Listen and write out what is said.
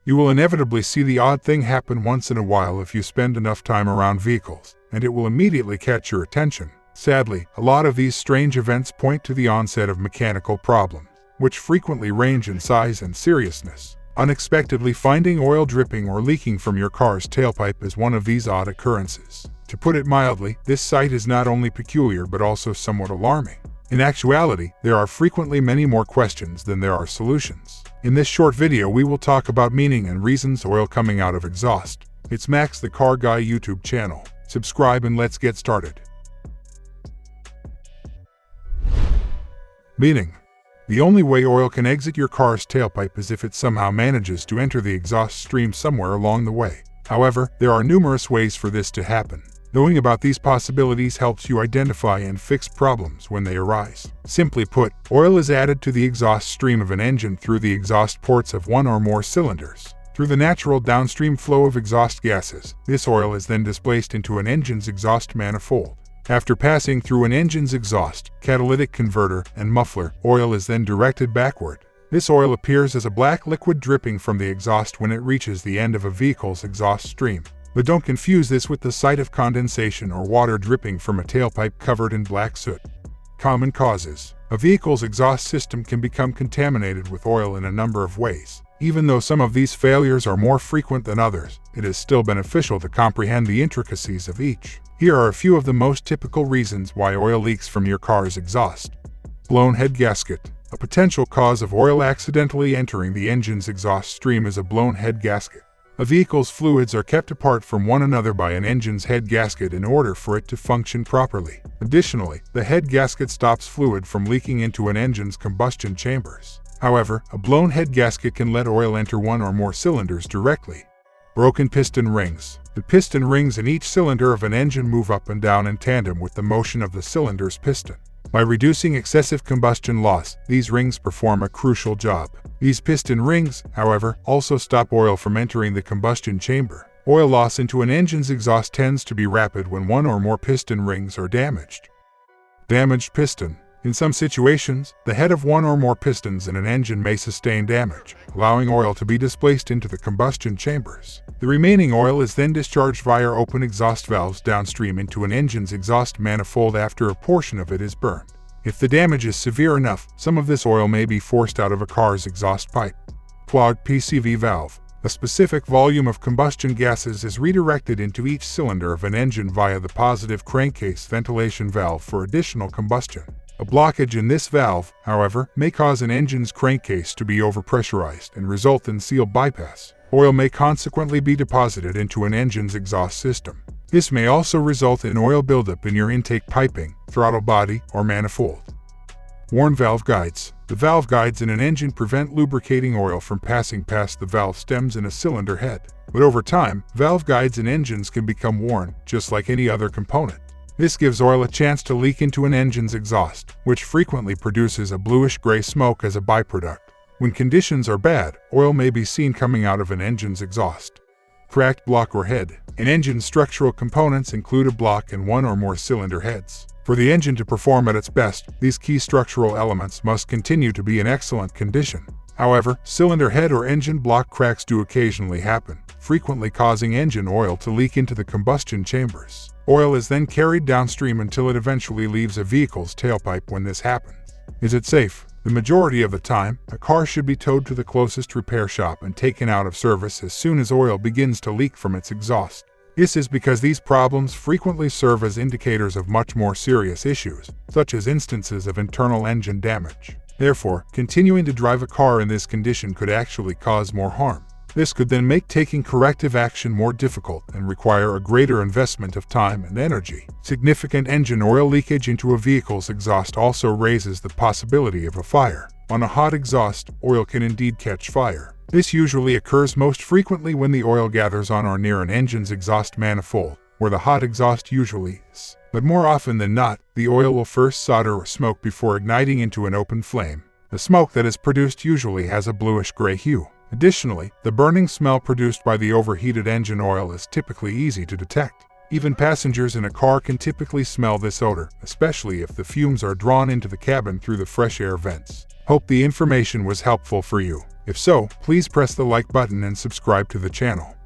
You will inevitably see the odd thing happen once in a while if you spend enough time around vehicles, and it will immediately catch your attention. Sadly, a lot of these strange events point to the onset of mechanical problems, which frequently range in size and seriousness. Unexpectedly finding oil dripping or leaking from your car's tailpipe is one of these odd occurrences. To put it mildly, this sight is not only peculiar but also somewhat alarming. In actuality, there are frequently many more questions than there are solutions. In this short video, we will talk about meaning and reasons oil coming out of exhaust. It's Max the Car Guy YouTube channel. Subscribe and let's get started. Meaning. The only way oil can exit your car's tailpipe is if it somehow manages to enter the exhaust stream somewhere along the way. However, there are numerous ways for this to happen. Knowing about these possibilities helps you identify and fix problems when they arise. Simply put, oil is added to the exhaust stream of an engine through the exhaust ports of one or more cylinders. Through the natural downstream flow of exhaust gases, this oil is then displaced into an engine's exhaust manifold. After passing through an engine's exhaust, catalytic converter, and muffler, oil is then directed backward. This oil appears as a black liquid dripping from the exhaust when it reaches the end of a vehicle's exhaust stream. But don't confuse this with the sight of condensation or water dripping from a tailpipe covered in black soot. Common causes. A vehicle's exhaust system can become contaminated with oil in a number of ways. Even though some of these failures are more frequent than others, it is still beneficial to comprehend the intricacies of each. Here are a few of the most typical reasons why oil leaks from your car's exhaust. Blown head gasket. A potential cause of oil accidentally entering the engine's exhaust stream is a blown head gasket. A vehicle's fluids are kept apart from one another by an engine's head gasket in order for it to function properly. Additionally, the head gasket stops fluid from leaking into an engine's combustion chambers. However, a blown head gasket can let oil enter one or more cylinders directly. Broken piston rings. The piston rings in each cylinder of an engine move up and down in tandem with the motion of the cylinder's piston. By reducing excessive combustion loss, these rings perform a crucial job. These piston rings, however, also stop oil from entering the combustion chamber. Oil loss into an engine's exhaust tends to be rapid when one or more piston rings are damaged. Damaged piston. In some situations, the head of one or more pistons in an engine may sustain damage, allowing oil to be displaced into the combustion chambers. The remaining oil is then discharged via open exhaust valves downstream into an engine's exhaust manifold after a portion of it is burned. If the damage is severe enough, some of this oil may be forced out of a car's exhaust pipe. Clogged PCV valve. A specific volume of combustion gases is redirected into each cylinder of an engine via the positive crankcase ventilation valve for additional combustion. A blockage in this valve, however, may cause an engine's crankcase to be overpressurized and result in seal bypass. Oil may consequently be deposited into an engine's exhaust system. This may also result in oil buildup in your intake piping, throttle body, or manifold. Worn valve guides. The valve guides in an engine prevent lubricating oil from passing past the valve stems in a cylinder head. But over time, valve guides in engines can become worn, just like any other component. This gives oil a chance to leak into an engine's exhaust, which frequently produces a bluish-gray smoke as a byproduct. When conditions are bad, oil may be seen coming out of an engine's exhaust. Cracked block or head. An engine's structural components include a block and one or more cylinder heads. For the engine to perform at its best, these key structural elements must continue to be in excellent condition. However, cylinder head or engine block cracks do occasionally happen, frequently causing engine oil to leak into the combustion chambers. Oil is then carried downstream until it eventually leaves a vehicle's tailpipe. When this happens, is it safe? The majority of the time, a car should be towed to the closest repair shop and taken out of service as soon as oil begins to leak from its exhaust. This is because these problems frequently serve as indicators of much more serious issues, such as instances of internal engine damage. Therefore, continuing to drive a car in this condition could actually cause more harm. This could then make taking corrective action more difficult and require a greater investment of time and energy. Significant engine oil leakage into a vehicle's exhaust also raises the possibility of a fire. On a hot exhaust, oil can indeed catch fire. This usually occurs most frequently when the oil gathers on or near an engine's exhaust manifold, where the hot exhaust usually is. But more often than not, the oil will first solder or smoke before igniting into an open flame. The smoke that is produced usually has a bluish-gray hue. Additionally, the burning smell produced by the overheated engine oil is typically easy to detect. Even passengers in a car can typically smell this odor, especially if the fumes are drawn into the cabin through the fresh air vents. Hope the information was helpful for you. If so, please press the like button and subscribe to the channel.